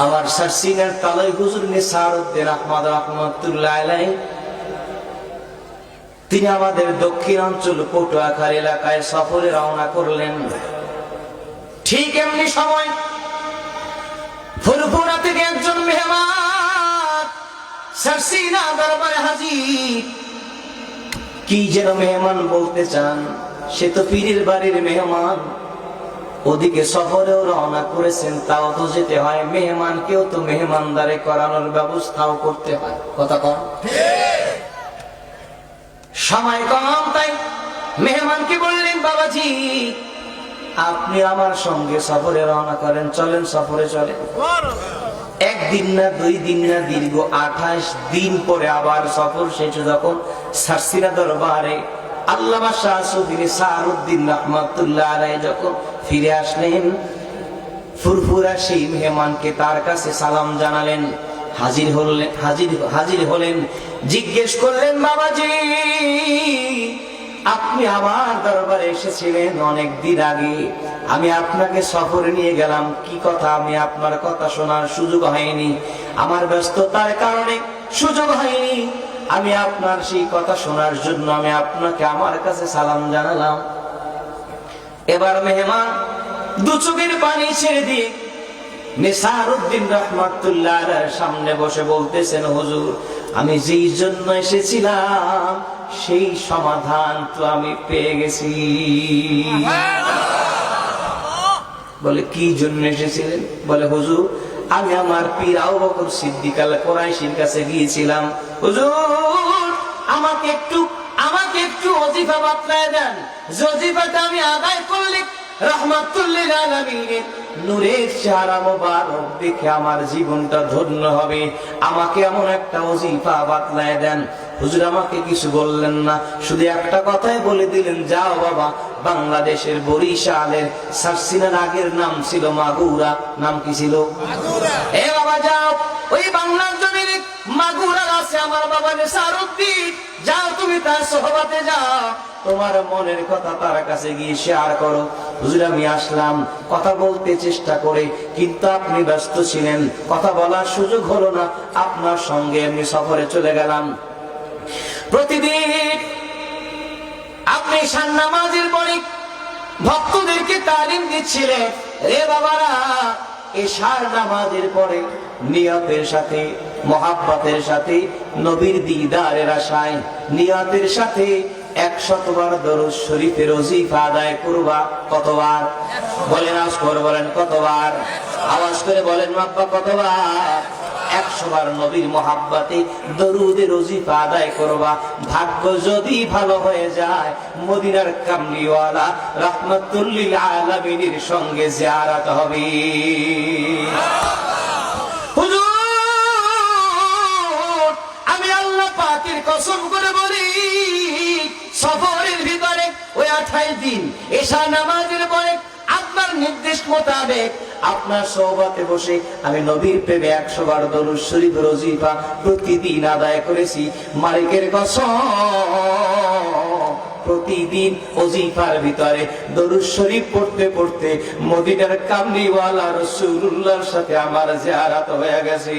আমার সারসিনার তালাই হুজুর নিসারউদ্দিন আহমদ রহমাতুল্লাহ আলাইহি, তিনি আমাদের দক্ষিণ অঞ্চল পটুয়াখালী এলাকায় সফরে রওনা করলেন। ঠিক এমনি সময় ফুরফুরা থেকে একজন মেহমান সারসিনা দরবারে হাজির। কি যেন মেহমান বলতে চান, সে তো পীরের বাড়ির মেহমান, ওদিকে সফরেও রওনা করেছেন, তাও তো যেতে হয়। মেহমানকেও তো মেহমানদারে করানোর ব্যবস্থাও করতে হয়। কথা কম, সময় কম, তাই মেহমানকে বললেন, বাবাজি আপনি আমার সঙ্গে সফরে রওনা করেন, চলেন সফরে চলেন। একদিন না, 2 দিন না, দীর্ঘ 28 দিন পরে আবার সফর শেষে যখন সারসিনা দরবারে আল্লামা শাহ সুফি নিসারউদ্দিন রহমাতুল্লাহ আলাইহি যখন ফিরে আসলেন, ফুরফুরা সেই মেহমানকে তার কাছে সালাম জানালেন, হাজির হলেন, জিজ্ঞেস করলেন, বাবাজি আপনি আমার দরবারে এসেছিলেন অনেক দিন আগে, আমি আপনাকে সফরে নিয়ে গেলাম, কি কথা আমি আপনার কথা শোনার সুযোগ হয়নি, আমার ব্যস্ততার কারণে সুযোগ হয়নি, আমি আপনার সেই কথা শোনার জন্য আমি আপনাকে আমার কাছে সালাম জানালাম। এবার মেহমান দু চোখের পানি ছেড়ে দিয়ে নিসারউদ্দিন রহমাতুল্লাহ আলাইহির সামনে বসে বলতেছেন, হুজুর আমি যেই জন্য এসেছিলাম সেই সমাধান তো আমি পেয়ে গেছি। বলে কি জন্য এসেছিলেন? বলে হুজুর আমি আমার পীর আবু বকর সিদ্দিক আল কুরাইশির কাছে গিয়েছিলাম, হুজুর আমাকে একটু ওজিফা বাতলায় দেন, ওজিফাটা আমি আদায় করলে রাহমাতুল লিল আলামিনের নূরের চেহারা মোবারক দেখে আমার জীবনটা ধন্য হবে, আমাকে এমন একটা ওজিফা বাতলায় দেন। হুজুর আমাকে কিছু বললেন না, শুধু একটা কথাই বলে দিলেন, যাও বাবা বাংলাদেশের বরিশালের সারসিনার আগের নাম ছিল মাগুরা, নাম কি ছিল? এ বাবা যাও, ওই বাংলার জমিনে মাগুরা আছে আমার বাবা নিসারউদ্দিন, যাও তুমি তার সোহবতে যাও, তোমার মনের কথা তার কাছে গিয়ে শেয়ার করো। হুজুর আমি আসলাম কথা বলতে চেষ্টা করে, কিন্তু আপনি ব্যস্ত ছিলেন, কথা বলার সুযোগ হলো না, আপনার সঙ্গে এমনি সফরে চলে গেলাম। প্রতিদিন আপনি শান নামাজের পরে ভক্তদেরকে তালিম দিচ্ছিলেন, রে বাবারা এশার নামাজের পরে নিয়তের সাথে মহাব্বতের সাথে নবীর দিদারের আশায় নিয়তের সাথে 100 বার দরুদ শরীফের ওজিফা আদায় করবা। কতবার? বলেন আওয়াজ করে বলেন, কতবার? আওয়াজ করে বলেন আব্বা, কতবার? 100 বার নবীর মহাব্বতে দরুদের ওজিফা আদায় করবা। ভাগ্য যদি ভালো হয়ে যায় মদিনার কামলিওয়ালা রাহমাতুল লিল আলামিনের সঙ্গে জিয়ারত হবে। হুজুর আমি আল্লাহ পাকের কসম করে বলি, সফরের ভিতরে ওই 28 দিন এশা নামাজের পরে আপনার নির্দেশ মোতাবেক আপনার সোহবতে বসে আমি নবীর প্রেমে 100 বার দরুদ শরীফ ওজিফা প্রতিদিন আদায় করেছি। মালিকের কসম, প্রতিদিন ওজিফার ভিতরে দরুদ শরীফ পড়তে পড়তে মদিনার কামলিওয়ালা রাসূলুল্লাহর সাথে আমার জিয়ারত হয়ে গেছে।